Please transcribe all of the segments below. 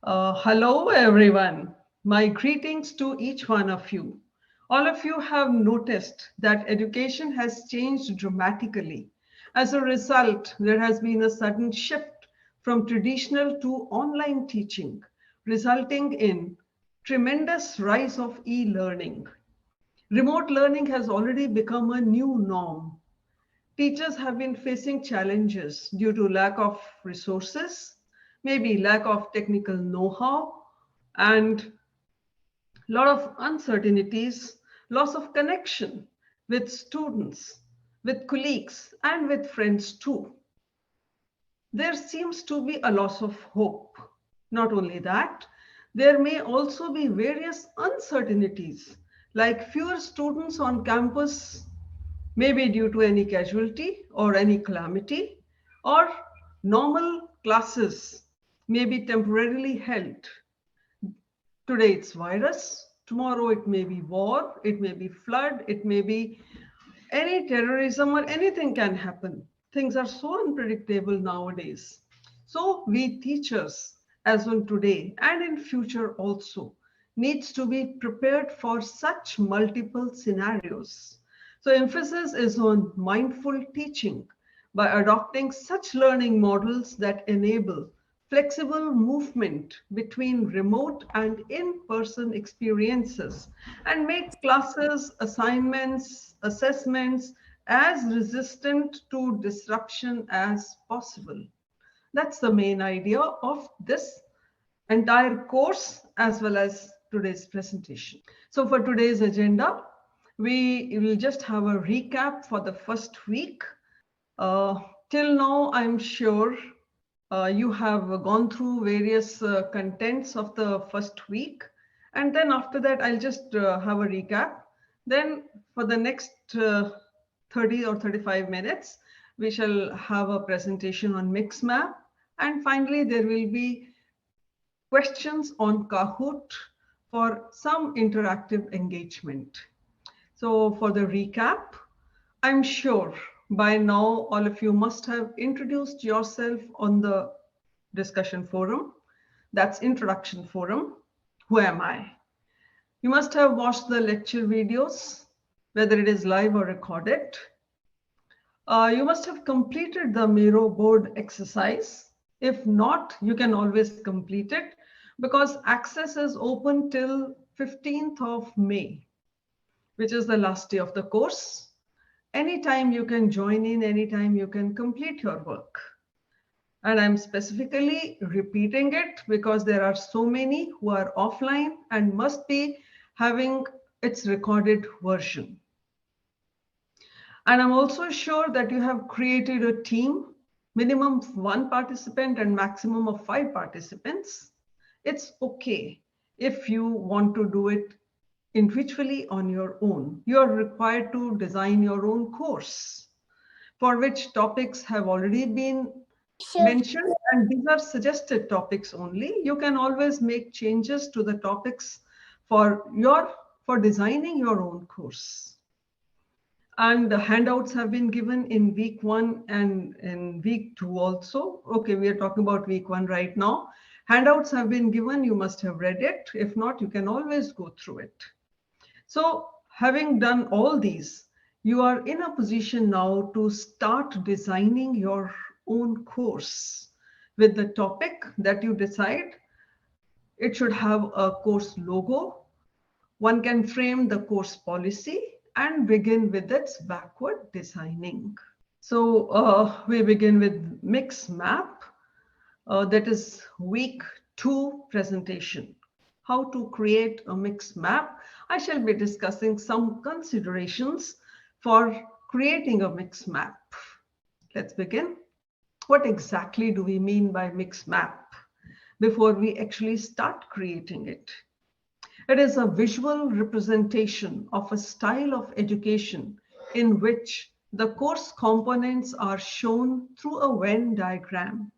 Hello, everyone. My greetings to each one of you. All of you have noticed that education has changed dramatically. As a result, there has been a sudden shift from traditional to online teaching, resulting in tremendous rise of e-learning. Remote learning has already become a new norm. Teachers have been facing challenges due to lack of resources, maybe lack of technical know-how, and a lot of uncertainties, loss of connection with students, with colleagues, and with friends too. There seems to be a loss of hope. Not only that, there may also be various uncertainties, like fewer students on campus, maybe due to any casualty or any calamity, or normal classes may be temporarily held. Today it's virus, tomorrow it may be war, it may be flood, it may be any terrorism or anything can happen. Things are so unpredictable nowadays. So we teachers, as on today and in future also, needs to be prepared for such multiple scenarios. So emphasis is on mindful teaching by adopting such learning models that enable flexible movement between remote and in-person experiences and make classes, assignments, assessments as resistant to disruption as possible. That's the main idea of this entire course as well as today's presentation. So for today's agenda, we will just have a recap for the first week. Till now, I'm sure you have gone through various contents of the first week. And then after that, I'll just have a recap. Then for the next 30 or 35 minutes, we shall have a presentation on MixMap. And finally, there will be questions on Kahoot for some interactive engagement. So for the recap, I'm sure by now all of you must have introduced yourself on the discussion forum. That's introduction forum. Who am I? You must have watched the lecture videos, whether it is live or recorded. You must have completed the Miro board exercise. If not, you can always complete it because access is open till 15th of May, which is the last day of the course. Anytime you can join in, anytime you can complete your work. And I'm specifically repeating it because there are so many who are offline and must be having its recorded version. And I'm also sure that you have created a team, minimum of 1 participant and maximum of 5 participants. It's okay if you want to do it individually on your own. You are required to design your own course for which topics have already been mentioned, and these are suggested topics only. You can always make changes to the topics for designing your own course. And the handouts have been given in week 1 and in week 2 also. Okay, we are talking about week 1 right now. Handouts have been given, you must have read it. If not, you can always go through it. So having done all these, you are in a position now to start designing your own course with the topic that you decide. It should have a course logo. One can frame the course policy and begin with its backward designing. So we begin with MixMap. That is week 2 presentation. How to create a mix map. I shall be discussing some considerations for creating a mix map. Let's begin. What exactly do we mean by mix map before we actually start creating it? It is a visual representation of a style of education in which the course components are shown through a Venn diagram,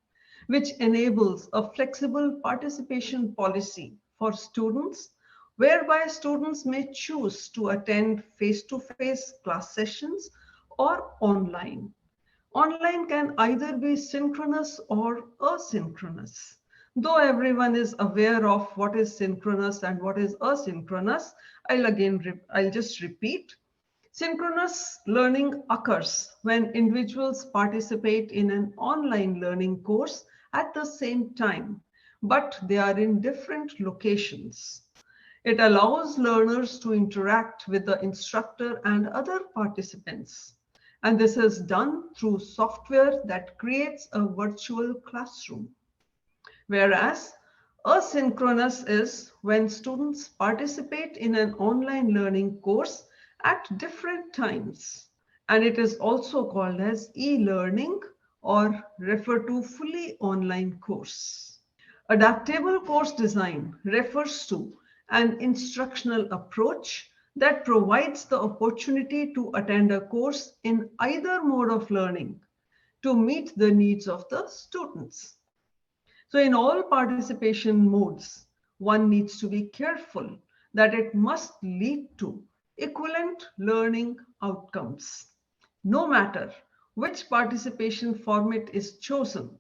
which enables a flexible participation policy for students, whereby students may choose to attend face-to-face class sessions or online. Online can either be synchronous or asynchronous. Though everyone is aware of what is synchronous and what is asynchronous, I'll just repeat. Synchronous learning occurs when individuals participate in an online learning course at the same time, but they are in different locations. It allows learners to interact with the instructor and other participants. And this is done through software that creates a virtual classroom. Whereas asynchronous is when students participate in an online learning course at different times. And it is also called as e-learning or refer to fully online course. Adaptable course design refers to an instructional approach that provides the opportunity to attend a course in either mode of learning to meet the needs of the students. So in all participation modes, one needs to be careful that it must lead to equivalent learning outcomes. No matter which participation format is chosen,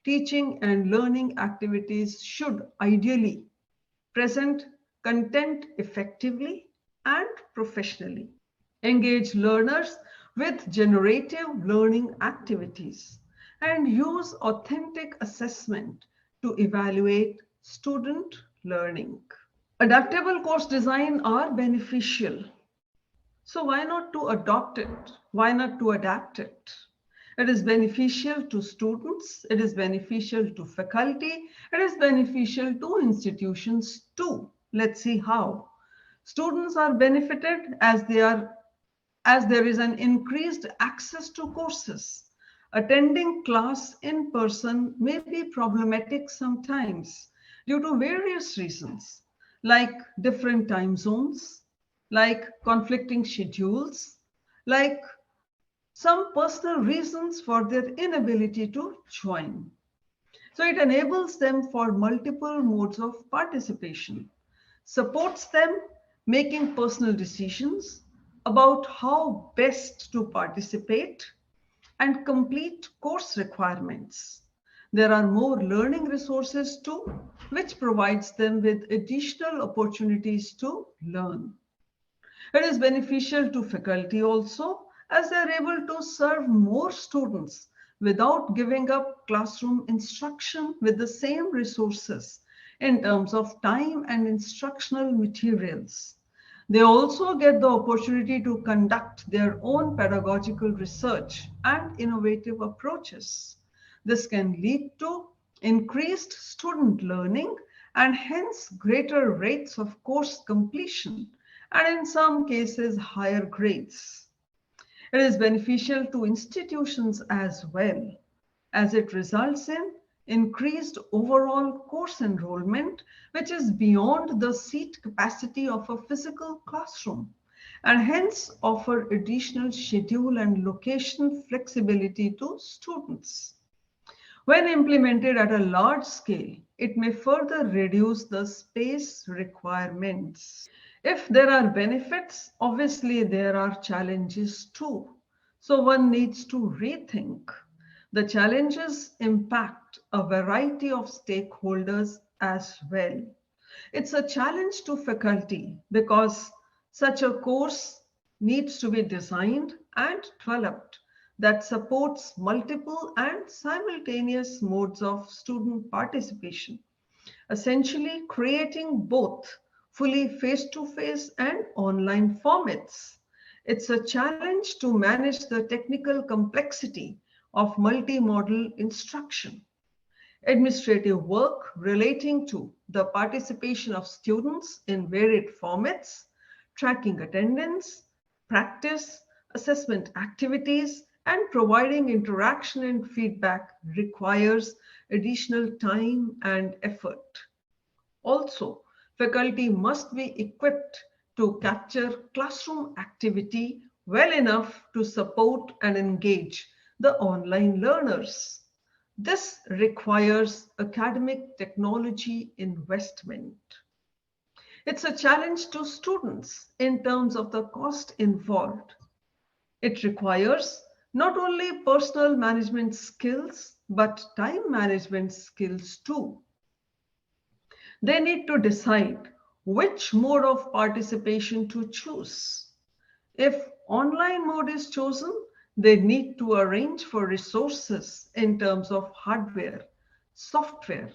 teaching and learning activities should ideally present content effectively and professionally. Engage learners with generative learning activities and use authentic assessment to evaluate student learning. Adaptable course design are beneficial. So why not to adopt it? Why not to adapt it? It is beneficial to students, it is beneficial to faculty, it is beneficial to institutions too. Let's see how. Students are benefited as there is an increased access to courses. Attending class in person may be problematic sometimes due to various reasons, like different time zones, like conflicting schedules, like some personal reasons for their inability to join. So it enables them for multiple modes of participation, supports them making personal decisions about how best to participate and complete course requirements. There are more learning resources too, which provides them with additional opportunities to learn. It is beneficial to faculty also, as they are able to serve more students without giving up classroom instruction with the same resources in terms of time and instructional materials. They also get the opportunity to conduct their own pedagogical research and innovative approaches. This can lead to increased student learning and hence greater rates of course completion, and in some cases higher grades. It is beneficial to institutions as well, as it results in increased overall course enrollment, which is beyond the seat capacity of a physical classroom, and hence offer additional schedule and location flexibility to students. When implemented at a large scale, it may further reduce the space requirements. If there are benefits, obviously there are challenges too. So one needs to rethink. The challenges impact a variety of stakeholders as well. It's a challenge to faculty because such a course needs to be designed and developed that supports multiple and simultaneous modes of student participation, essentially creating both fully face-to-face and online formats. It's a challenge to manage the technical complexity of multimodal instruction. Administrative work relating to the participation of students in varied formats, tracking attendance, practice, assessment activities, and providing interaction and feedback requires additional time and effort. Also, faculty must be equipped to capture classroom activity well enough to support and engage the online learners. This requires academic technology investment. It's a challenge to students in terms of the cost involved. It requires not only personal management skills, but time management skills too. They need to decide which mode of participation to choose. If online mode is chosen, they need to arrange for resources in terms of hardware, software,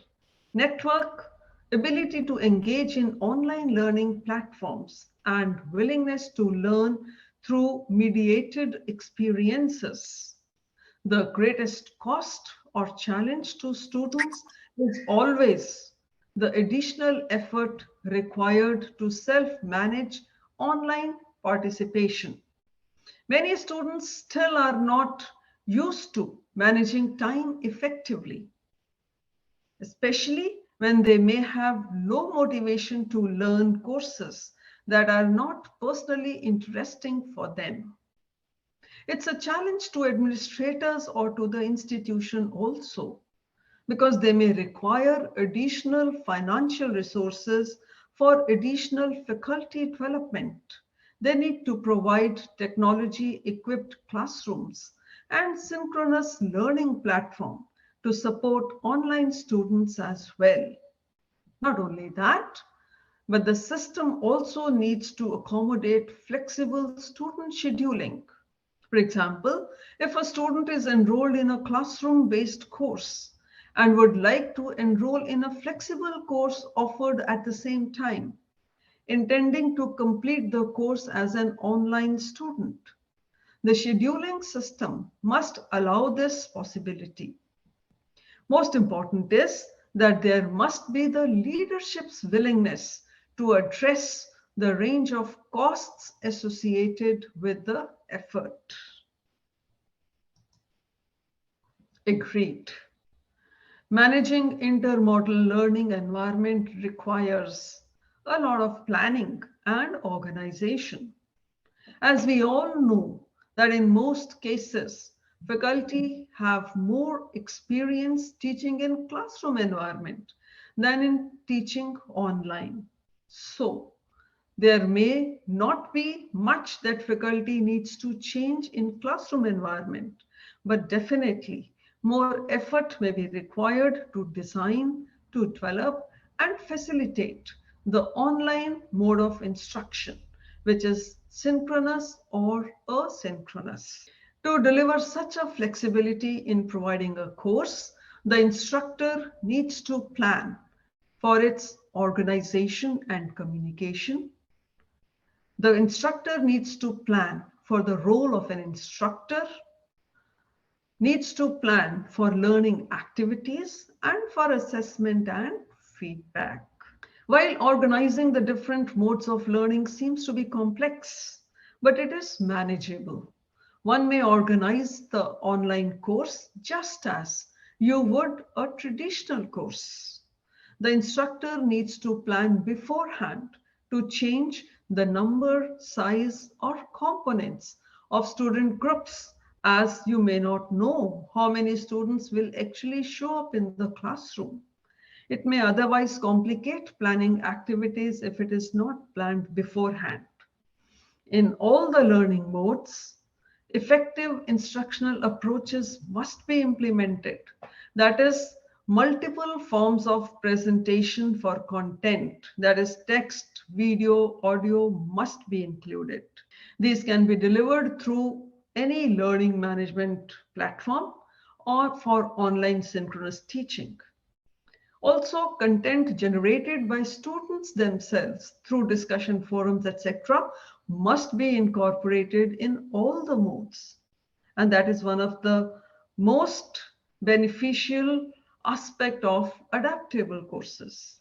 network, ability to engage in online learning platforms, and willingness to learn through mediated experiences. The greatest cost or challenge to students is always the additional effort required to self-manage online participation. Many students still are not used to managing time effectively, especially when they may have low motivation to learn courses that are not personally interesting for them. It's a challenge to administrators or to the institution also, because they may require additional financial resources for additional faculty development. They need to provide technology-equipped classrooms and synchronous learning platform to support online students as well. Not only that, but the system also needs to accommodate flexible student scheduling. For example, if a student is enrolled in a classroom-based course and would like to enroll in a flexible course offered at the same time, intending to complete the course as an online student, the scheduling system must allow this possibility. Most important is that there must be the leadership's willingness to address the range of costs associated with the effort. Agreed. Managing intermodal learning environment requires a lot of planning and organization. As we all know that in most cases, faculty have more experience teaching in classroom environment than in teaching online. So there may not be much that faculty needs to change in classroom environment, but definitely more effort may be required to design, to develop, and facilitate the online mode of instruction, which is synchronous or asynchronous. To deliver such a flexibility in providing a course, the instructor needs to plan for its organization and communication. The instructor needs to plan for the role of an instructor, needs to plan for learning activities and for assessment and feedback. While organizing the different modes of learning seems to be complex, but it is manageable. One may organize the online course just as you would a traditional course. The instructor needs to plan beforehand to change the number, size, or components of student groups, as you may not know how many students will actually show up in the classroom. It may otherwise complicate planning activities if it is not planned beforehand. In all the learning modes, effective instructional approaches must be implemented. That is, multiple forms of presentation for content, that is text, video, audio, must be included. These can be delivered through any learning management platform or for online synchronous teaching. Also, content generated by students themselves through discussion forums, etc., must be incorporated in all the modes. And that is one of the most beneficial aspect of adaptable courses.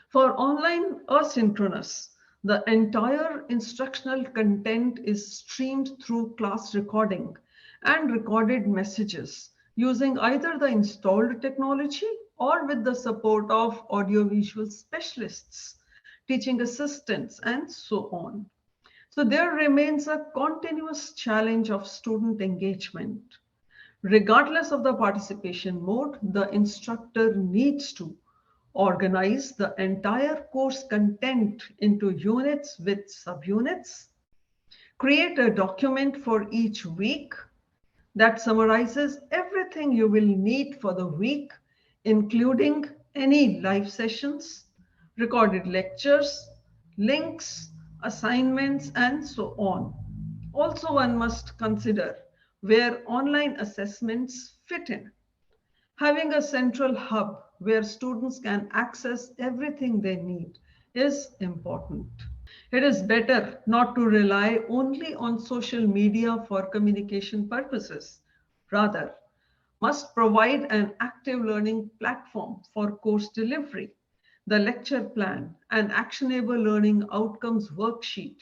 For online asynchronous, the entire instructional content is streamed through class recording and recorded messages using either the installed technology or with the support of audiovisual specialists, teaching assistants, and so on. So there remains a continuous challenge of student engagement. Regardless of the participation mode, the instructor needs to organize the entire course content into units with subunits, create a document for each week that summarizes everything you will need for the week, including any live sessions, recorded lectures, links, assignments, and so on. Also, one must consider where online assessments fit in. Having a central hub where students can access everything they need is important. It is better not to rely only on social media for communication purposes. Rather, must provide an active learning platform for course delivery, the lecture plan, an actionable learning outcomes worksheet,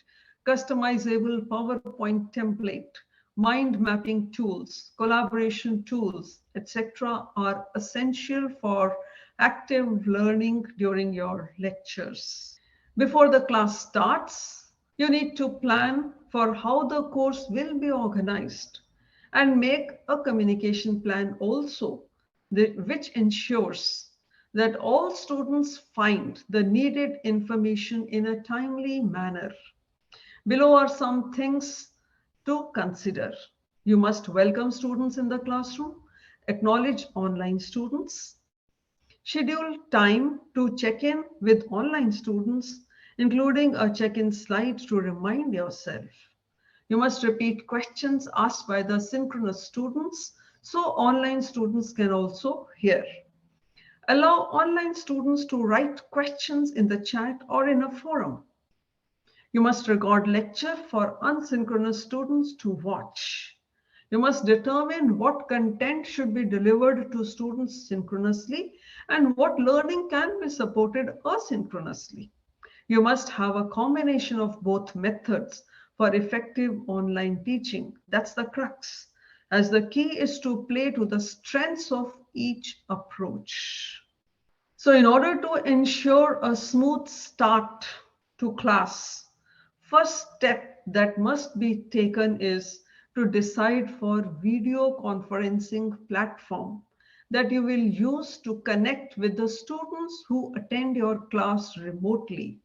customizable PowerPoint template, mind mapping tools, collaboration tools, etc. are essential for active learning during your lectures. Before the class starts, you need to plan for how the course will be organized and make a communication plan also, which ensures that all students find the needed information in a timely manner. Below are some things to consider. You must welcome students in the classroom, acknowledge online students, schedule time to check in with online students, including a check-in slide to remind yourself. You must repeat questions asked by the synchronous students so online students can also hear. Allow online students to write questions in the chat or in a forum. You must record lecture for unsynchronous students to watch. You must determine what content should be delivered to students synchronously and what learning can be supported asynchronously. You must have a combination of both methods for effective online teaching. That's the crux, as the key is to play to the strengths of each approach. So in order to ensure a smooth start to class, first step that must be taken is to decide for video conferencing platform that you will use to connect with the students who attend your class remotely.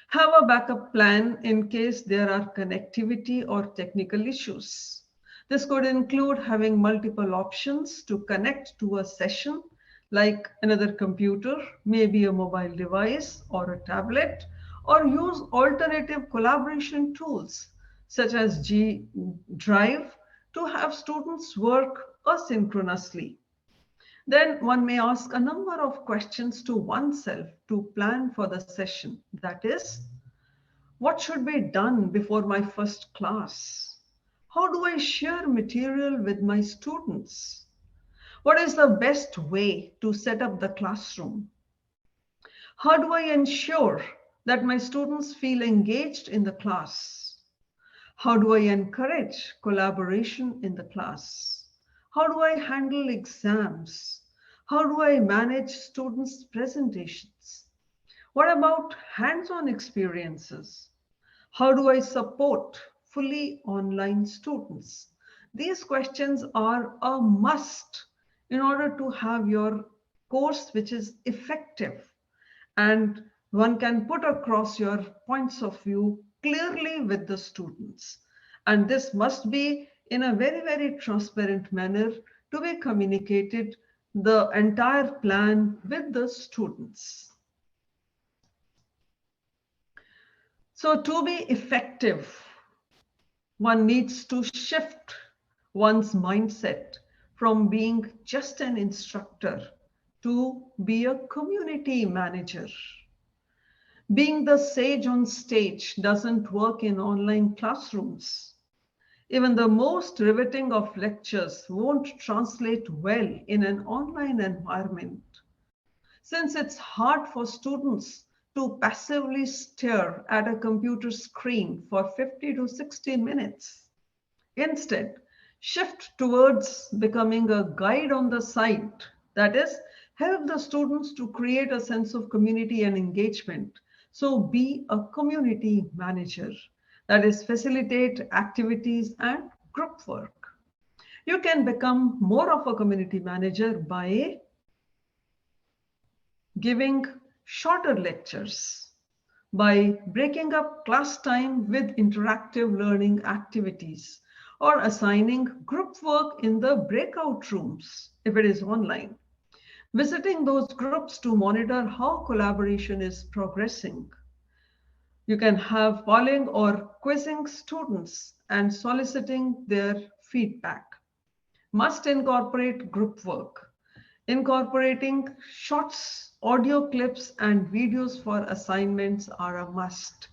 Have a backup plan in case there are connectivity or technical issues. This could include having multiple options to connect to a session, like another computer, maybe a mobile device or a tablet, or use alternative collaboration tools such as G Drive to have students work asynchronously. Then one may ask a number of questions to oneself to plan for the session. That is, what should be done before my first class? How do I share material with my students? What is the best way to set up the classroom? How do I ensure that my students feel engaged in the class? How do I encourage collaboration in the class? How do I handle exams? How do I manage students' presentations? What about hands-on experiences? How do I support fully online students? These questions are a must in order to have your course which is effective and one can put across your points of view clearly with the students. And this must be in a very, very transparent manner to be communicated the entire plan with the students. So to be effective, one needs to shift one's mindset from being just an instructor to be a community manager. Being the sage on stage doesn't work in online classrooms. Even the most riveting of lectures won't translate well in an online environment, since it's hard for students to passively stare at a computer screen for 50 to 60 minutes. Instead, shift towards becoming a guide on the side. That is, help the students to create a sense of community and engagement. So be a community manager. That is, facilitate activities and group work. You can become more of a community manager by giving shorter lectures, by breaking up class time with interactive learning activities, or assigning group work in the breakout rooms if it is online. visiting those groups to monitor how collaboration is progressing. You can have polling or quizzing students and soliciting their feedback. Must incorporate group work. Incorporating shots, audio clips, and videos for assignments are a must.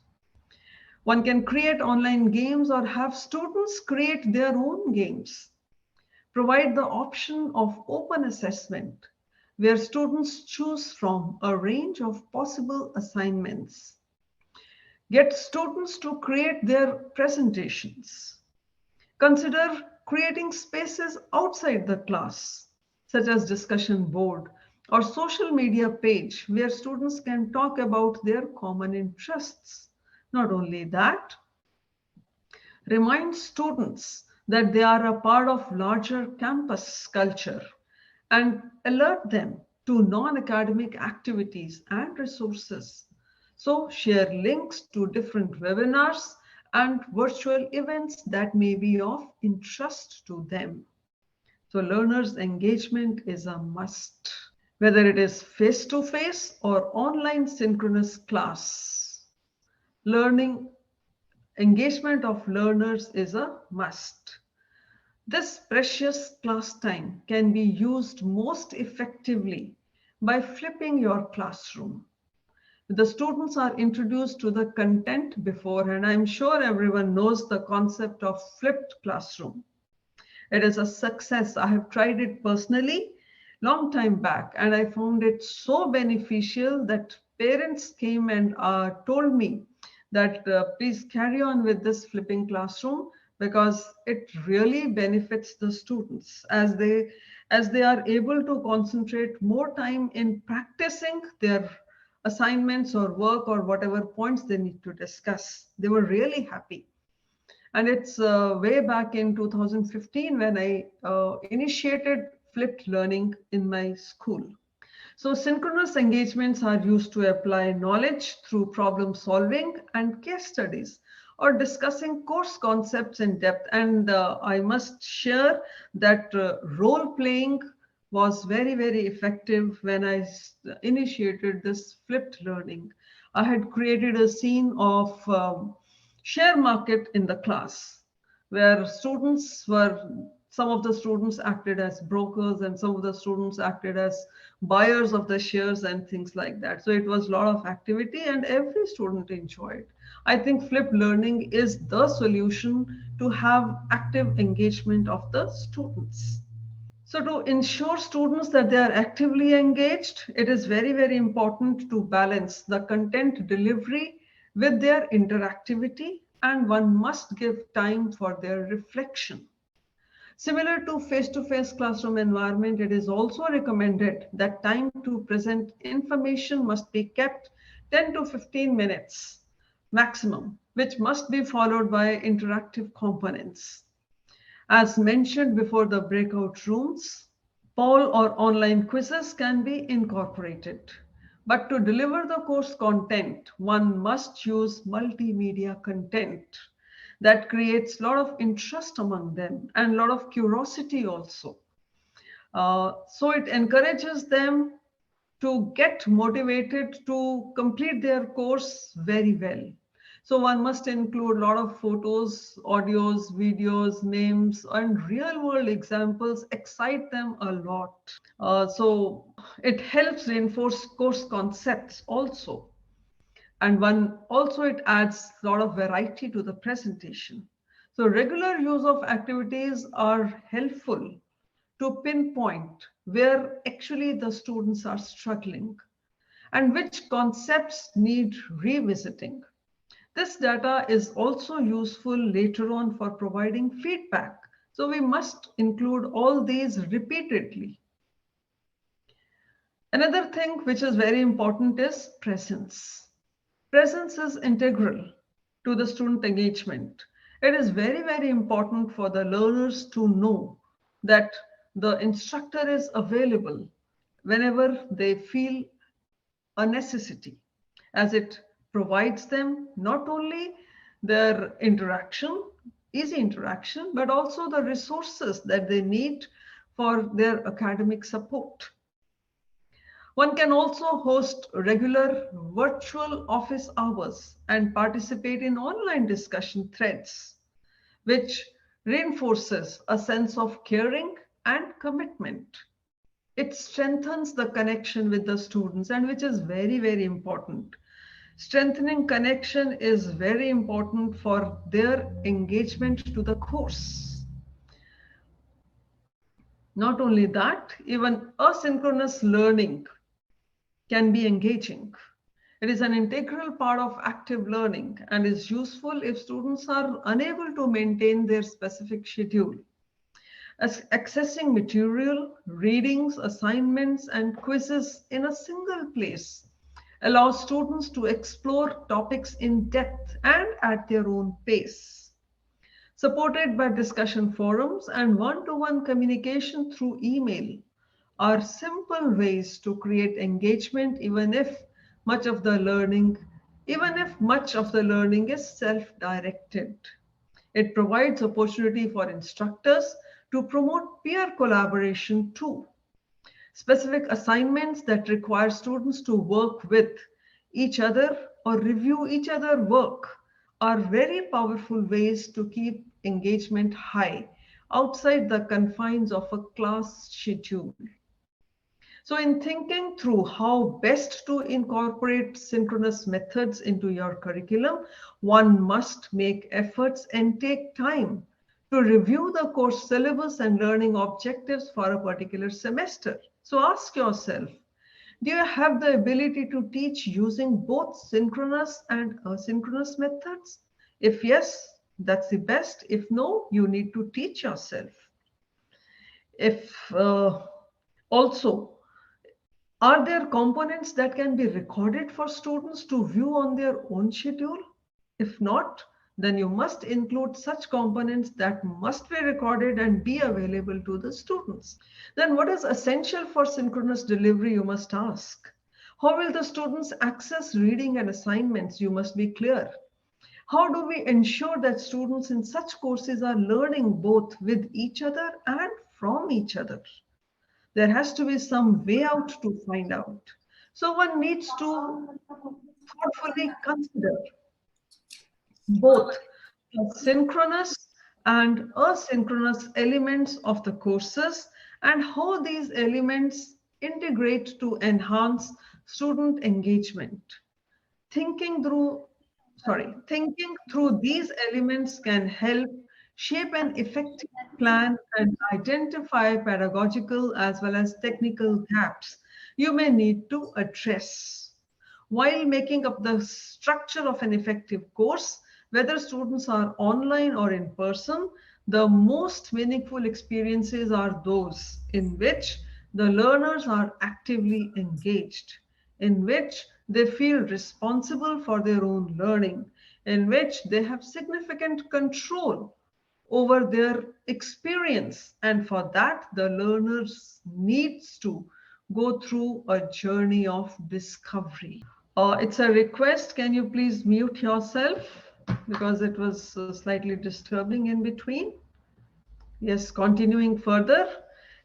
One can create online games or have students create their own games. Provide the option of open assessment, where students choose from a range of possible assignments. Get students to create their presentations. Consider creating spaces outside the class, such as discussion board or social media page where students can talk about their common interests. Not only that, remind students that they are a part of larger campus culture and alert them to non-academic activities and resources. So share links to different webinars and virtual events that may be of interest to them. So learners' engagement is a must, whether it is face-to-face or online synchronous class. Learning engagement of learners is a must. This precious class time can be used most effectively by flipping your classroom. The students are introduced to the content before, and I'm sure everyone knows the concept of flipped classroom. It is a success. I have tried it personally long time back, and I found it so beneficial that parents came and told me that please carry on with this flipping classroom because it really benefits the students as they are able to concentrate more time in practicing their assignments or work or whatever points they need to discuss. They were really happy. And it's way back in 2015 when I initiated flipped learning in my school. So synchronous engagements are used to apply knowledge through problem solving and case studies or discussing course concepts in depth. And I must share that role playing was very, very effective when I initiated this flipped learning. I had created a scene of share market in the class where some of the students acted as brokers and some of the students acted as buyers of the shares and things like that. So it was a lot of activity and every student enjoyed. I think flipped learning is the solution to have active engagement of the students. So to ensure students that they are actively engaged, it is very, very important to balance the content delivery with their interactivity, and one must give time for their reflection. Similar to face-to-face classroom environment, it is also recommended that time to present information must be kept 10 to 15 minutes maximum, which must be followed by interactive components. As mentioned before, the breakout rooms, poll or online quizzes can be incorporated. But to deliver the course content, one must use multimedia content that creates a lot of interest among them and a lot of curiosity also. So it encourages them to get motivated to complete their course very well. So one must include a lot of photos, audios, videos, memes, and real world examples excite them a lot. So it helps reinforce course concepts also. And one also it adds a lot of variety to the presentation. So regular use of activities are helpful to pinpoint where actually the students are struggling and which concepts need revisiting. This data is also useful later on for providing feedback. So we must include all these repeatedly. Another thing which is very important is presence. Presence is integral to the student engagement. It is very, very important for the learners to know that the instructor is available whenever they feel a necessity, as it provides them not only their interaction, easy interaction, but also the resources that they need for their academic support. One can also host regular virtual office hours and participate in online discussion threads, which reinforces a sense of caring and commitment. It strengthens the connection with the students, and which is very, very important. Strengthening connection is very important for their engagement to the course. Not only that, even asynchronous learning can be engaging. It is an integral part of active learning and is useful if students are unable to maintain their specific schedule. As accessing material, readings, assignments, and quizzes in a single place allows students to explore topics in depth and at their own pace. Supported by discussion forums and one-to-one communication through email are simple ways to create engagement even if much of the learning is self-directed. It provides opportunity for instructors to promote peer collaboration too. Specific assignments that require students to work with each other or review each other's work are very powerful ways to keep engagement high outside the confines of a class schedule. So in thinking through how best to incorporate synchronous methods into your curriculum, one must make efforts and take time to review the course syllabus and learning objectives for a particular semester. So ask yourself, do you have the ability to teach using both synchronous and asynchronous methods? If yes, that's the best. If no, you need to teach yourself. If also, are there components that can be recorded for students to view on their own schedule? If not, then you must include such components that must be recorded and be available to the students. Then what is essential for synchronous delivery, you must ask. How will the students access reading and assignments? You must be clear. How do we ensure that students in such courses are learning both with each other and from each other? There has to be some way out to find out. So one needs to thoughtfully consider both the synchronous and asynchronous elements of the courses and how these elements integrate to enhance student engagement. Thinking through, thinking through these elements can help shape an effective plan and identify pedagogical as well as technical gaps you may need to address. While making up the structure of an effective course, whether students are online or in person, the most meaningful experiences are those in which the learners are actively engaged, in which they feel responsible for their own learning, in which they have significant control over their experience. And for that, the learners needs to go through a journey of discovery. It's a request. Can you please mute yourself? Because it was slightly disturbing in between. Yes, continuing further.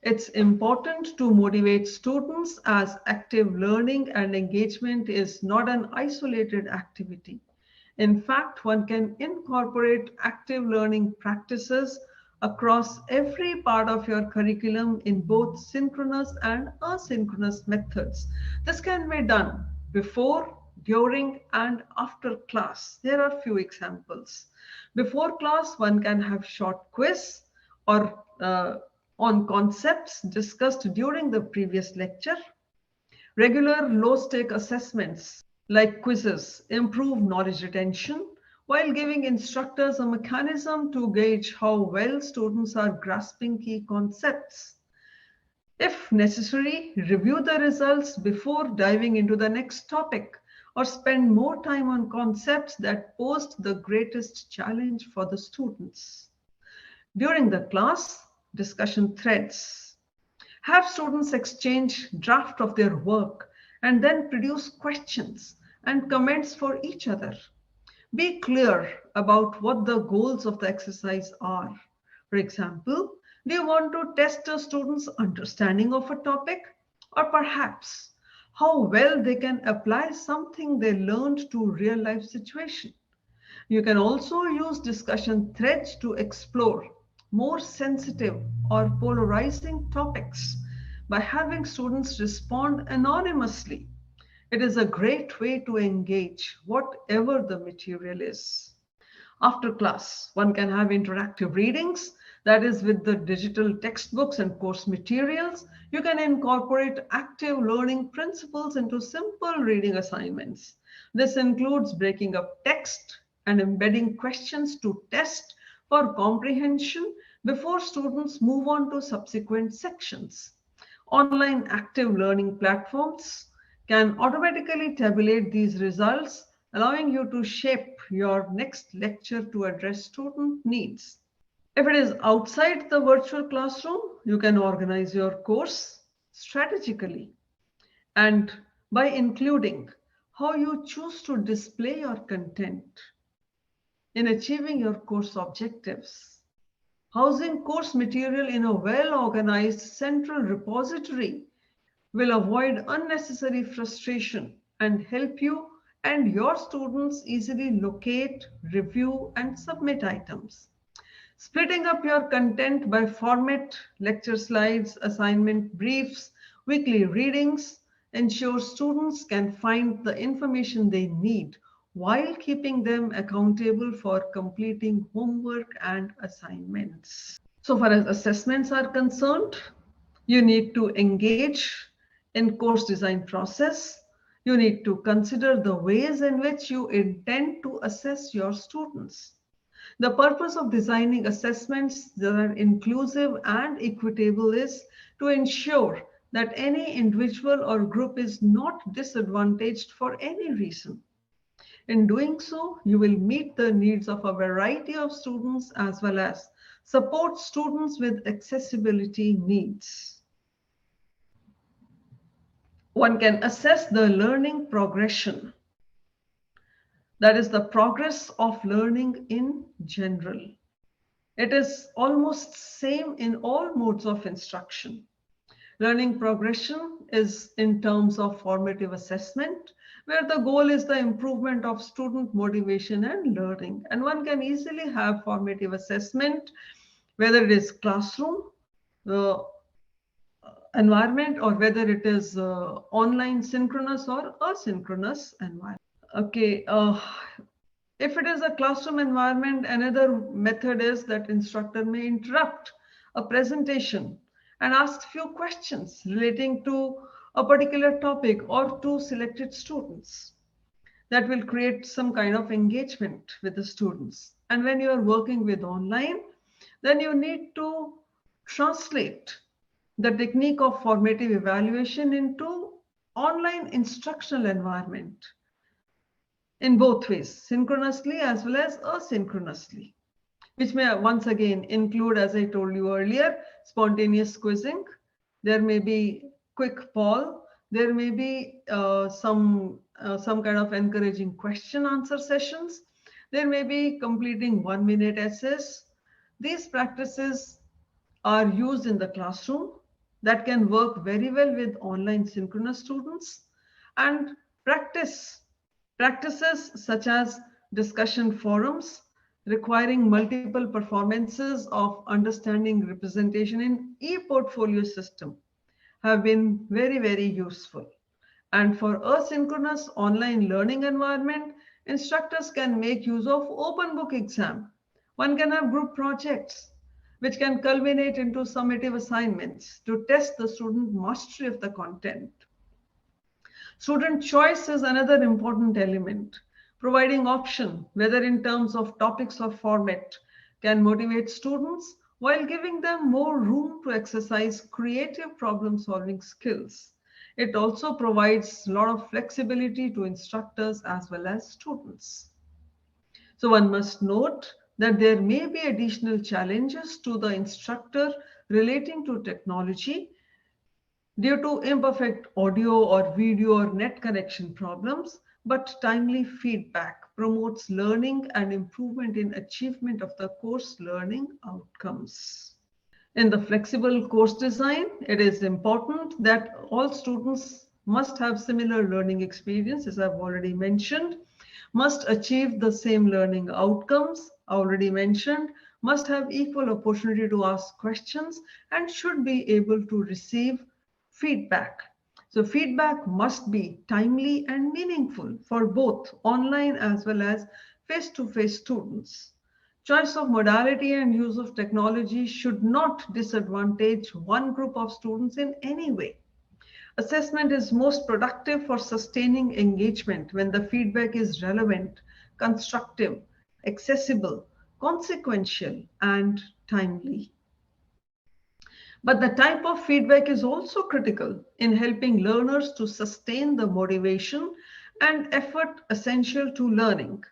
It's important to motivate students as active learning and engagement is not an isolated activity. In fact, one can incorporate active learning practices across every part of your curriculum in both synchronous and asynchronous methods. This can be done before, during, and after class. There are few examples. Before class, one can have short quiz or on concepts discussed during the previous lecture. Regular low-stake assessments like quizzes improve knowledge retention while giving instructors a mechanism to gauge how well students are grasping key concepts. If necessary, review the results before diving into the next topic or spend more time on concepts that pose the greatest challenge for the students. During the class, discussion threads. Have students exchange draft of their work and then produce questions and comments for each other. Be clear about what the goals of the exercise are. For example, do you want to test a student's understanding of a topic? Or perhaps, how well they can apply something they learned to real life situation. You can also use discussion threads to explore more sensitive or polarizing topics by having students respond anonymously. It is a great way to engage whatever the material is. After class, one can have interactive readings, that is, with the digital textbooks and course materials. You can incorporate active learning principles into simple reading assignments. This includes breaking up text and embedding questions to test for comprehension before students move on to subsequent sections. Online active learning platforms can automatically tabulate these results, allowing you to shape your next lecture to address student needs. If it is outside the virtual classroom, you can organize your course strategically and by including how you choose to display your content in achieving your course objectives. Housing course material in a well-organized central repository will avoid unnecessary frustration and help you and your students easily locate, review, and submit items. Splitting up your content by format, lecture slides, assignment briefs, weekly readings ensures students can find the information they need while keeping them accountable for completing homework and assignments. So far as assessments are concerned, you need to engage in course design process. You need to consider the ways in which you intend to assess your students. The purpose of designing assessments that are inclusive and equitable is to ensure that any individual or group is not disadvantaged for any reason. In doing so, you will meet the needs of a variety of students as well as support students with accessibility needs. One can assess the learning progression, that is the progress of learning in general. It is almost same in all modes of instruction. Learning progression is in terms of formative assessment, where the goal is the improvement of student motivation and learning. And one can easily have formative assessment, whether it is classroom uh, environment or whether it is online synchronous or asynchronous environment. Okay, if it is a classroom environment, another method is that instructor may interrupt a presentation and ask few questions relating to a particular topic or to selected students. That will create some kind of engagement with the students. And when you are working with online, then you need to translate the technique of formative evaluation into online instructional environment in both ways, synchronously as well as asynchronously, which may once again include, as I told you earlier, spontaneous quizzing. There may be quick poll. There may be some kind of encouraging question answer sessions. There may be completing 1-minute essays. These practices are used in the classroom that can work very well with online synchronous students, and practices such as discussion forums requiring multiple performances of understanding representation in e-portfolio system have been very, very useful. And for asynchronous online learning environment, instructors can make use of open book exam. One can have group projects which can culminate into summative assignments to test the student mastery of the content. Student choice is another important element. Providing option, whether in terms of topics or format, can motivate students while giving them more room to exercise creative problem-solving skills. It also provides a lot of flexibility to instructors as well as students. So one must note that there may be additional challenges to the instructor relating to technology due to imperfect audio or video or net connection problems, but timely feedback promotes learning and improvement in achievement of the course learning outcomes. In the flexible course design, it is important that all students must have similar learning experience, as I've already mentioned, must achieve the same learning outcomes, already mentioned, must have equal opportunity to ask questions, and should be able to receive feedback. So feedback must be timely and meaningful for both online as well as face-to-face students. Choice of modality and use of technology should not disadvantage one group of students in any way. Assessment is most productive for sustaining engagement when the feedback is relevant, constructive, accessible, consequential, and timely. But the type of feedback is also critical in helping learners to sustain the motivation and effort essential to learning.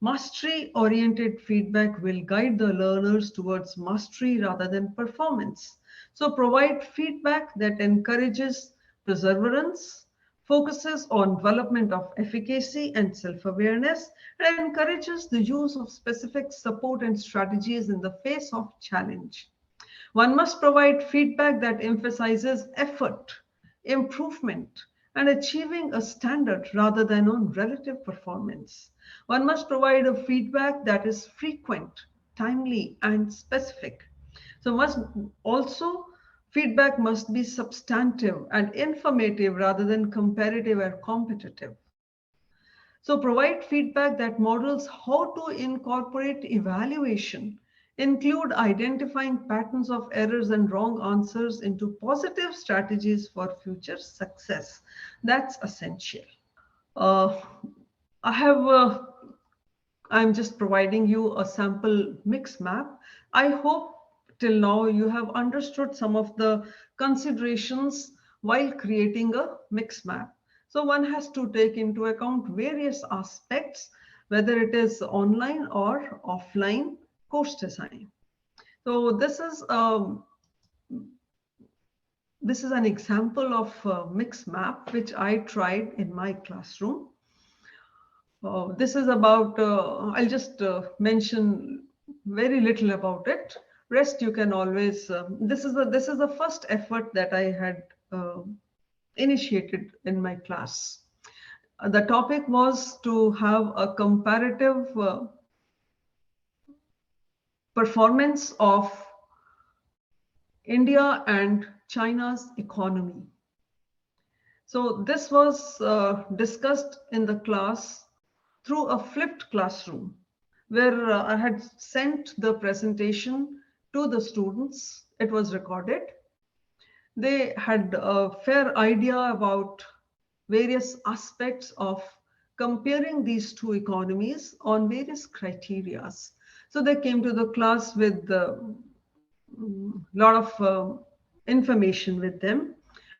Mastery-oriented feedback will guide the learners towards mastery rather than performance. So provide feedback that encourages perseverance, focuses on development of efficacy and self-awareness, and encourages the use of specific support and strategies in the face of challenge. One must provide feedback that emphasizes effort, improvement, and achieving a standard rather than on relative performance. One must provide a feedback that is frequent, timely, and specific. So must also feedback must be substantive and informative rather than comparative or competitive. So provide feedback that models how to incorporate evaluation, include identifying patterns of errors and wrong answers into positive strategies for future success. That's essential. Uh, I have, I'm just providing you a sample mix map. I hope till now you have understood some of the considerations while creating a mix map. So one has to take into account various aspects, whether it is online or offline course design. So this is an example of a mix map which I tried in my classroom. This is about, I'll just mention very little about it. Rest you can always, this is the first effort that I had initiated in my class. The topic was to have a comparative performance of India and China's economy. So this was discussed in the class through a flipped classroom where I had sent the presentation to the students. It was recorded. They had a fair idea about various aspects of comparing these two economies on various criteria. So they came to the class with a lot of information with them,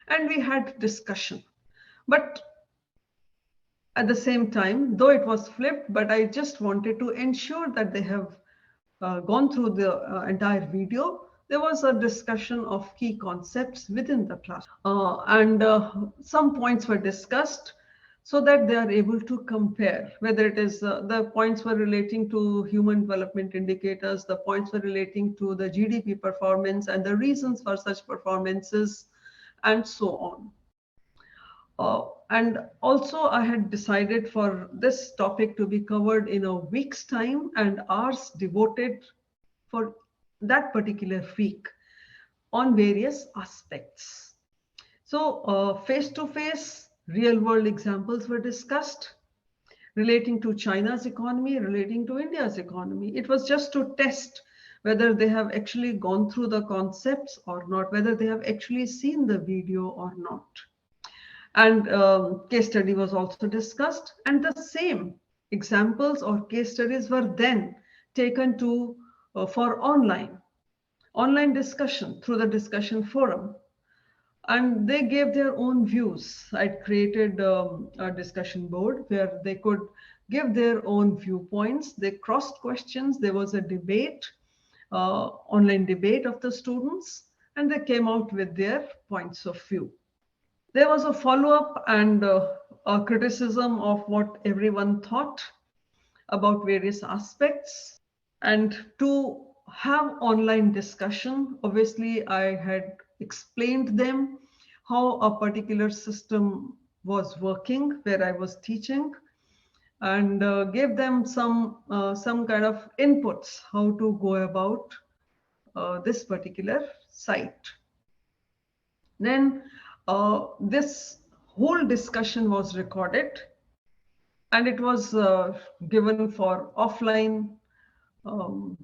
and we had discussion. But at the same time, though it was flipped, but I just wanted to ensure that they have gone through the entire video. There was a discussion of key concepts within the class, and some points were discussed so that they are able to compare, whether it is the points were relating to human development indicators, the points were relating to the GDP performance and the reasons for such performances, and so on. And also I had decided for this topic to be covered in a week's time and hours devoted for that particular week on various aspects. So face-to-face real-world examples were discussed relating to China's economy, relating to India's economy. It was just to test whether they have actually gone through the concepts or not, whether they have actually seen the video or not. And case study was also discussed, and the same examples or case studies were then taken to for online discussion through the discussion forum, and they gave their own views. I'd created a discussion board where they could give their own viewpoints. They crossed questions. There was a debate, online debate of the students, and they came out with their points of view. There was a follow-up and a criticism of what everyone thought about various aspects. And to have online discussion, obviously I had explained them how a particular system was working where I was teaching, and gave them some kind of inputs how to go about this particular site. Then this whole discussion was recorded, and it was given for offline um,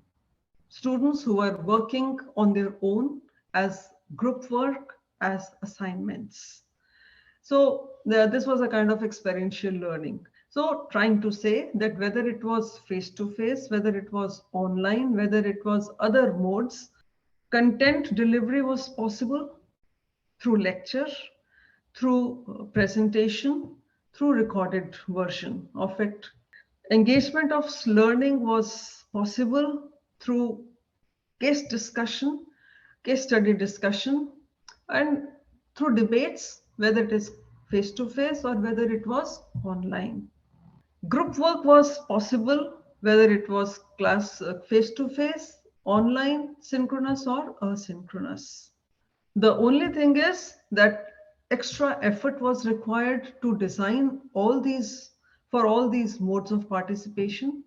students who were working on their own as group work, as assignments. So this was a kind of experiential learning. So trying to say that whether it was face-to-face, whether it was online, whether it was other modes, content delivery was possible through lecture, through presentation, through recorded version of it. Engagement of learning was possible through case discussion, case study discussion, and through debates, whether it is face-to-face or whether it was online. Group work was possible, whether it was class face-to-face, online, synchronous or asynchronous. The only thing is that extra effort was required to design all these for all these modes of participation.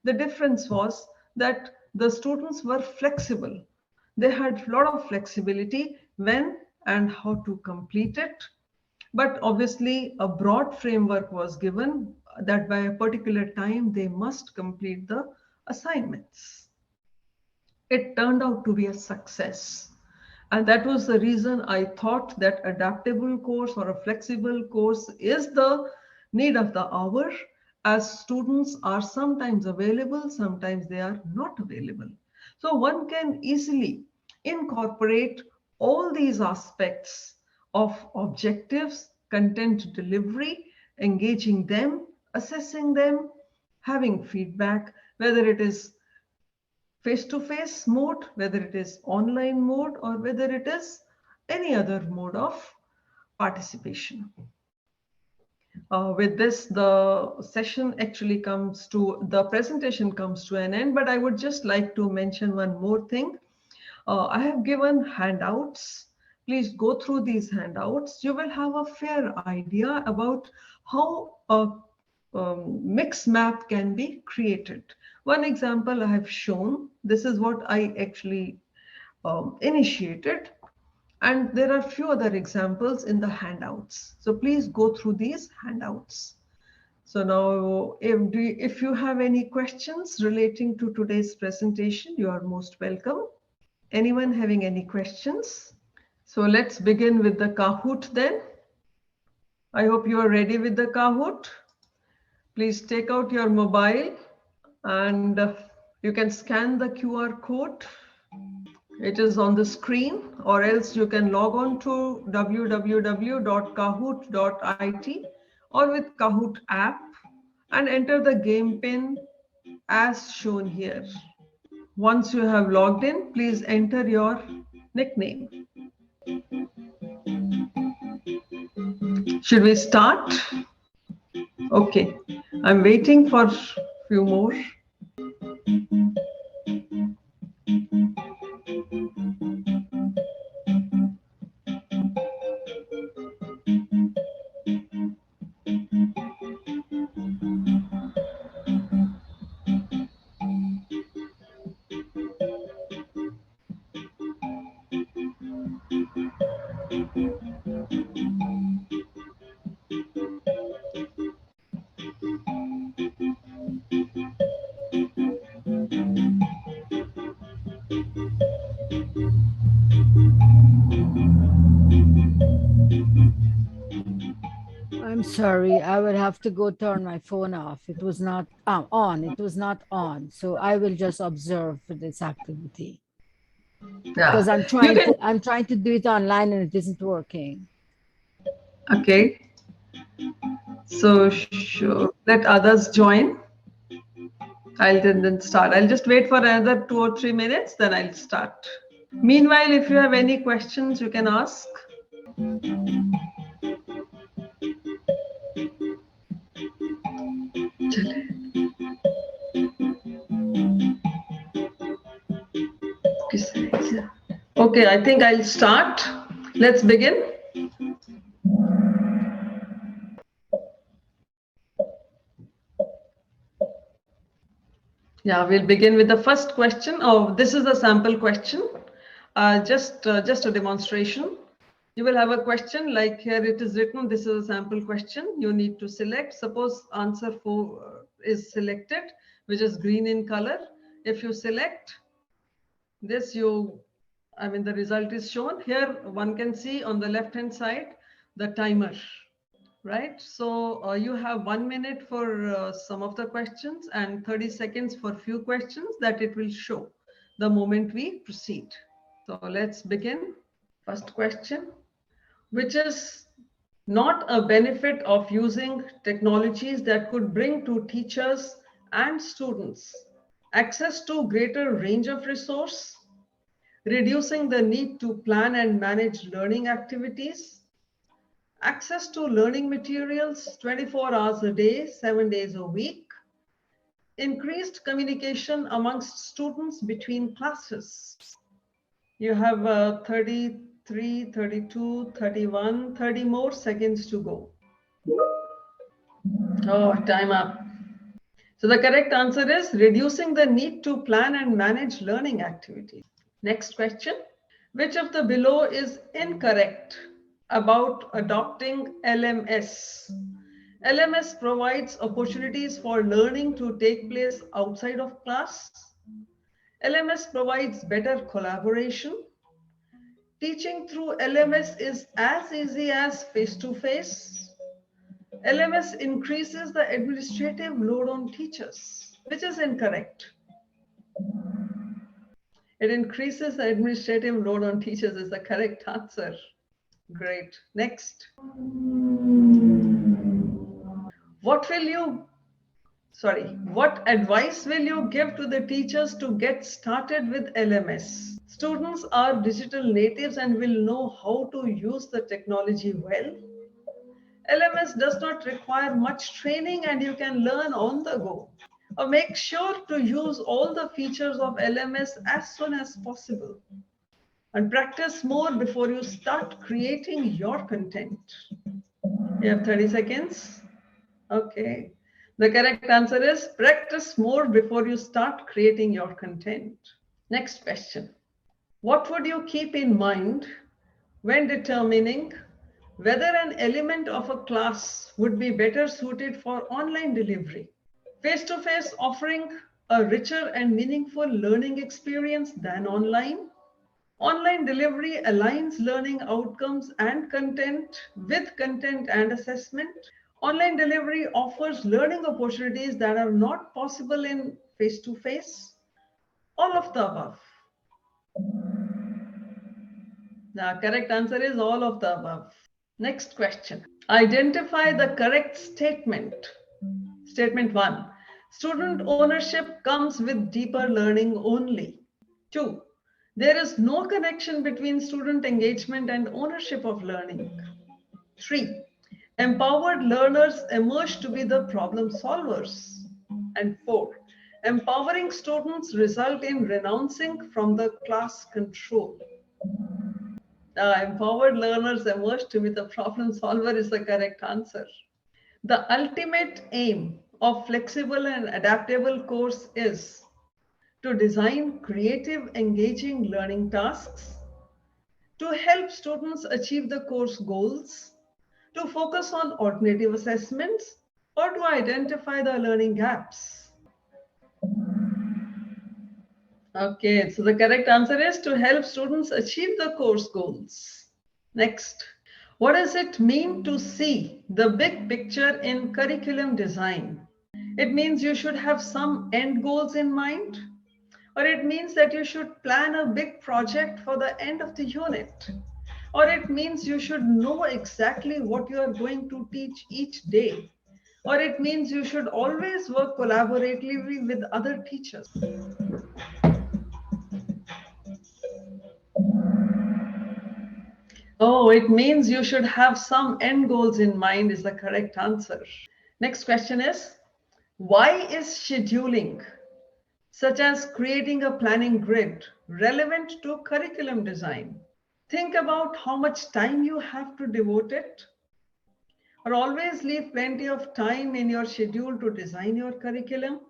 The difference was that the students were flexible. They had a lot of flexibility when and how to complete it. But obviously, a broad framework was given that by a particular time they must complete the assignments. It turned out to be a success. And that was the reason I thought that adaptable course or a flexible course is the need of the hour, as students are sometimes available, sometimes they are not available. So one can easily incorporate all these aspects of objectives, content delivery, engaging them, assessing them, having feedback, whether it is face-to-face mode, whether it is online mode, or whether it is any other mode of participation. With this, the session actually the presentation comes to an end, but I would just like to mention one more thing. I have given handouts. Please go through these handouts. You will have a fair idea about how a mix map can be created. One example I have shown, this is what I actually initiated, and there are few other examples in the handouts. So please go through these handouts. So now if you have any questions relating to today's presentation, you are most welcome. Anyone having any questions? So let's begin with the Kahoot then. I hope you are ready with the Kahoot. Please take out your mobile and you can scan the QR code. It is on the screen, or else you can log on to www.kahoot.it or with Kahoot app and enter the game pin as shown here. Once you have logged in, please enter your nickname. Should we start? Okay, I'm waiting for a few more. I'm sorry, I will have to go turn my phone off. It was not on. It was not on. So I will just observe for this activity. Yeah. Because I'm trying to do it online and it isn't working. Okay. So let others join. I'll then start. I'll just wait for another 2 or 3 minutes, then I'll start. Meanwhile, if you have any questions, you can ask. Okay, I think I'll start. Let's begin. Yeah, we'll begin with the first question. Oh, this is a sample question. Just a demonstration. You will have a question like here it is written. This is a sample question. You need to select. Suppose answer 4 is selected, which is green in color. If you select this, the result is shown. Here one can see on the left hand side the timer. Right, so you have 1 minute for some of the questions and 30 seconds for few questions that it will show the moment we proceed. So let's begin. First question, which is not a benefit of using technologies that could bring to teachers and students access to greater range of resource, reducing the need to plan and manage learning activities, access to learning materials 24 hours a day, 7 days a week, increased communication amongst students between classes. You have 33, 32, 31, 30 more seconds to go. Oh, time up. So the correct answer is reducing the need to plan and manage learning activities. Next question. Which of the below is incorrect about adopting LMS? LMS provides opportunities for learning to take place outside of class. LMS provides better collaboration. Teaching through LMS is as easy as face-to-face. LMS increases the administrative load on teachers, which is incorrect. It increases the administrative load on teachers is the correct answer. Great. Next. What advice will you give to the teachers to get started with LMS? Students are digital natives and will know how to use the technology well. LMS does not require much training and you can learn on the go. Make sure to use all the features of LMS as soon as possible. And practice more before you start creating your content. You have 30 seconds. Okay. The correct answer is practice more before you start creating your content. Next question. What would you keep in mind when determining whether an element of a class would be better suited for online delivery? Face-to-face offering a richer and meaningful learning experience than online. Online delivery aligns learning outcomes and content with content and assessment. Online delivery offers learning opportunities that are not possible in face-to-face. All of the above. The correct answer is all of the above. Next question. Identify the correct statement. Statement 1. Student ownership comes with deeper learning only. 2. There is no connection between student engagement and ownership of learning. 3. Empowered learners emerge to be the problem solvers. And 4. Empowering students result in renouncing from the class control. Empowered learners emerge to be the problem solver is the correct answer. The ultimate aim of flexible and adaptable course is to design creative, engaging learning tasks, to help students achieve the course goals, to focus on alternative assessments, or to identify the learning gaps. Okay, so the correct answer is to help students achieve the course goals. Next, what does it mean to see the big picture in curriculum design? It means you should have some end goals in mind, or it means that you should plan a big project for the end of the unit, or it means you should know exactly what you are going to teach each day, or it means you should always work collaboratively with other teachers. Oh, it means you should have some end goals in mind is the correct answer. Next question is, why is scheduling, such as creating a planning grid, relevant to curriculum design? Think about how much time you have to devote it, or always leave plenty of time in your schedule to design your curriculum.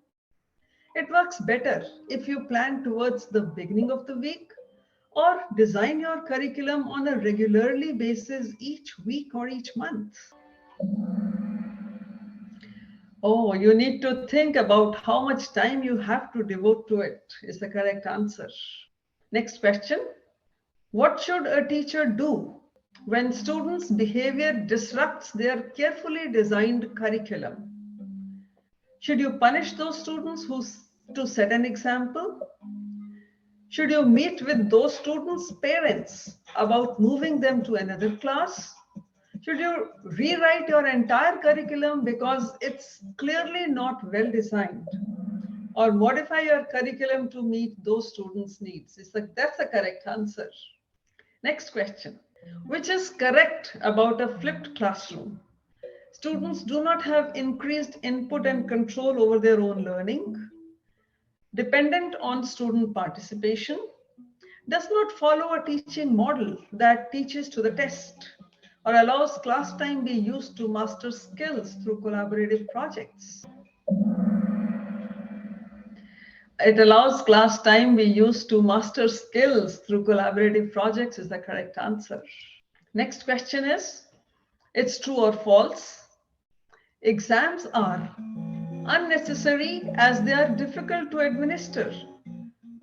It works better if you plan towards the beginning of the week or design your curriculum on a regularly basis each week or each month. Oh, you need to think about how much time you have to devote to it, is the correct answer. Next question. What should a teacher do when students' behavior disrupts their carefully designed curriculum? Should you punish those students to set an example? Should you meet with those students' parents about moving them to another class? Should you rewrite your entire curriculum because it's clearly not well designed? Or modify your curriculum to meet those students' needs? That's the correct answer. Next question. Which is correct about a flipped classroom? Students do not have increased input and control over their own learning, dependent on student participation, does not follow a teaching model that teaches to the test, or allows class time be used to master skills through collaborative projects. It allows class time be used to master skills through collaborative projects is the correct answer. Next question is, it's true or false? Exams are unnecessary as they are difficult to administer.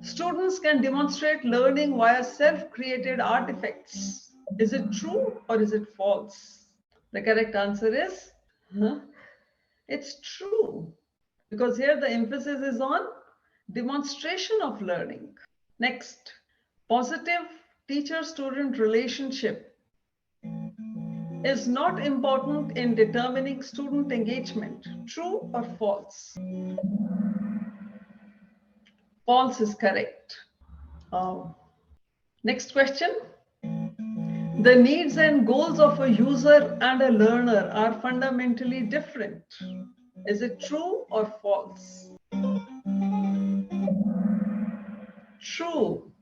Students can demonstrate learning via self-created artifacts. Is it true or is it false? The correct answer is, it's true. Because here the emphasis is on demonstration of learning. Next, positive teacher-student relationship is not important in determining student engagement. True or false? False is correct. Next question. The needs and goals of a user and a learner are fundamentally different. Is it true or false? True,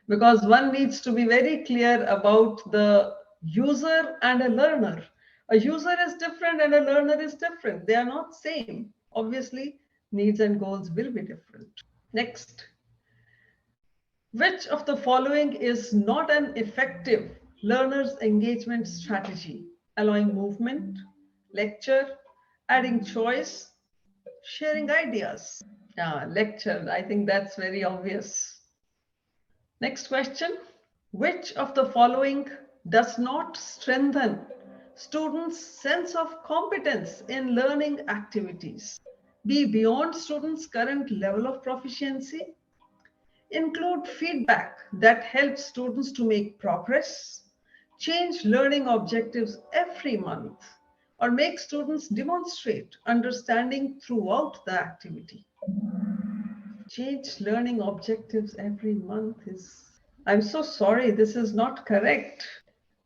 because one needs to be very clear about the user and a learner. A user is different and a learner is different. They are not same. Obviously, needs and goals will be different. Next. Which of the following is not an effective learner's engagement strategy? Allowing movement, lecture, adding choice, sharing ideas. Lecture, I think that's very obvious. Next question. Which of the following does not strengthen students' sense of competence in learning activities? Be beyond students' current level of proficiency? Include feedback that helps students to make progress? Change learning objectives every month? Or make students demonstrate understanding throughout the activity? Change learning objectives every month is, I'm so sorry, this is not correct.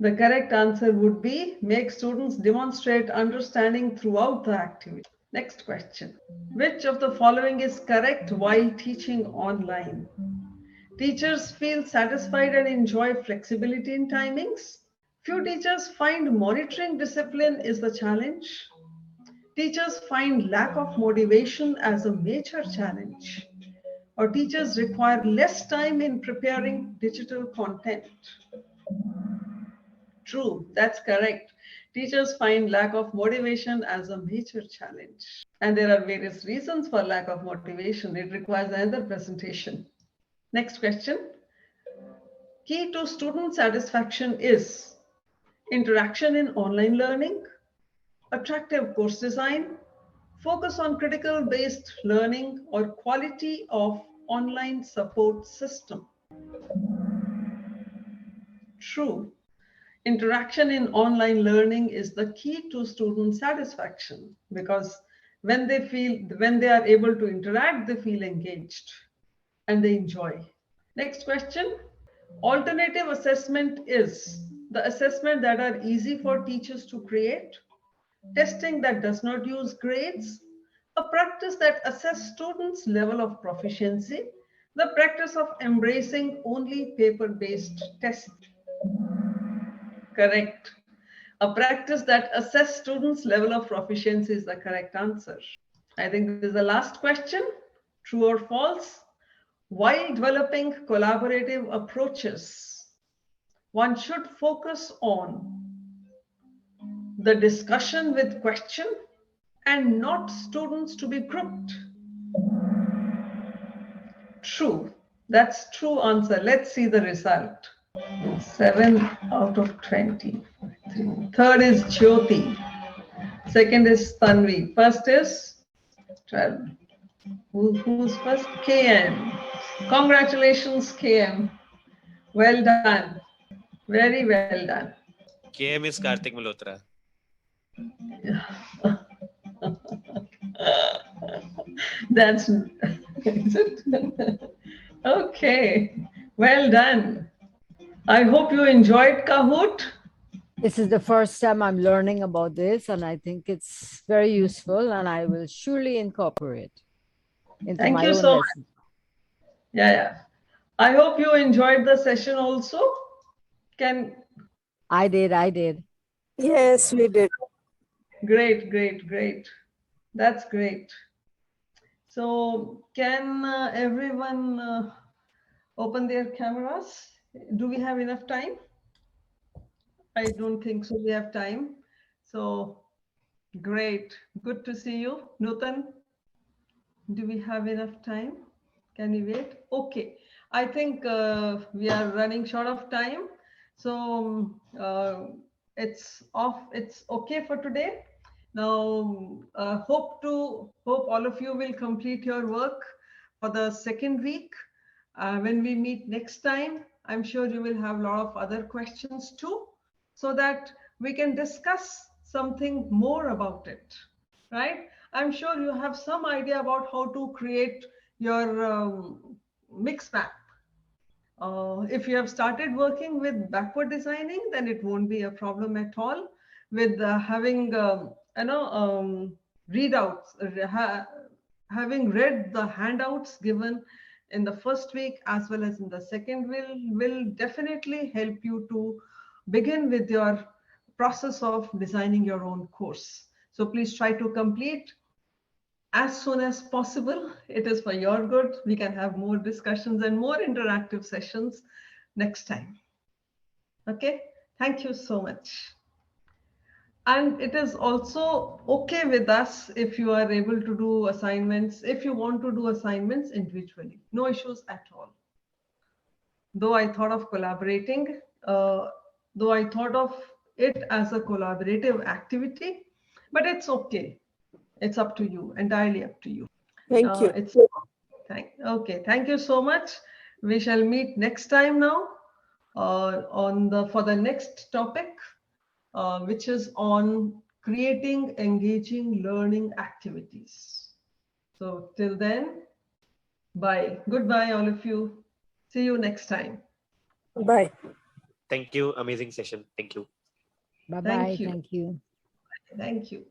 The correct answer would be make students demonstrate understanding throughout the activity. Next question. Which of the following is correct while teaching online? Teachers feel satisfied and enjoy flexibility in timings. Few teachers find monitoring discipline is the challenge. Teachers find lack of motivation as a major challenge. Or teachers require less time in preparing digital content. True, that's correct. Teachers find lack of motivation as a major challenge. And there are various reasons for lack of motivation. It requires another presentation. Next question. Key to student satisfaction is interaction in online learning, attractive course design, focus on critical based learning, or quality of online support system. True. Interaction in online learning is the key to student satisfaction because when they are able to interact, they feel engaged and they enjoy. Next question. Alternative assessment is the assessment that are easy for teachers to create, testing that does not use grades, a practice that assess students' level of proficiency, the practice of embracing only paper-based tests. Correct. A practice that assess students' level of proficiency is the correct answer. I think this is the last question. True or false? While developing collaborative approaches, one should focus on the discussion with question and not students to be grouped. True. That's true answer. Let's see the result. 7 out of 20. Third is Jyoti. Second is Tanvi. First is 12. Who's first? KM. Congratulations, KM. Well done. Very well done. KM is Karthik Malhotra. That's is it? Okay. Well done. I hope you enjoyed Kahoot. This is the first time I'm learning about this, and I think it's very useful, and I will surely incorporate into Thank my you own so much. lesson. Yeah. I hope you enjoyed the session also. I did. Yes, we did. Great. That's great. So can everyone open their cameras? Do we have enough time? I don't think so. We have time. So great. Good to see you. Nutan, do we have enough time? Can we wait? Okay. I think we are running short of time. So it's off. It's okay for today. Now, hope all of you will complete your work for the second week. When we meet next time, I'm sure you will have a lot of other questions too, so that we can discuss something more about it, right? I'm sure you have some idea about how to create your mix map. If you have started working with backward designing, then it won't be a problem at all with having readouts, having read the handouts given in the first week as well as in the second will definitely help you to begin with your process of designing your own course. So please try to complete as soon as possible. It is for your good. We can have more discussions and more interactive sessions next time. Okay, thank you so much. And it is also okay with us if you are able to do assignments, if you want to do assignments individually, no issues at all. Though I thought of collaborating, though I thought of it as a collaborative activity, but it's okay. It's up to you, entirely up to you. Thank you. Okay, thank you so much. We shall meet next time now for the next topic, which is on creating engaging learning activities. So till then, bye. Goodbye, all of you. See you next time. Bye. Thank you. Amazing session. Thank you. Bye-bye. Thank you. Thank you. Thank you.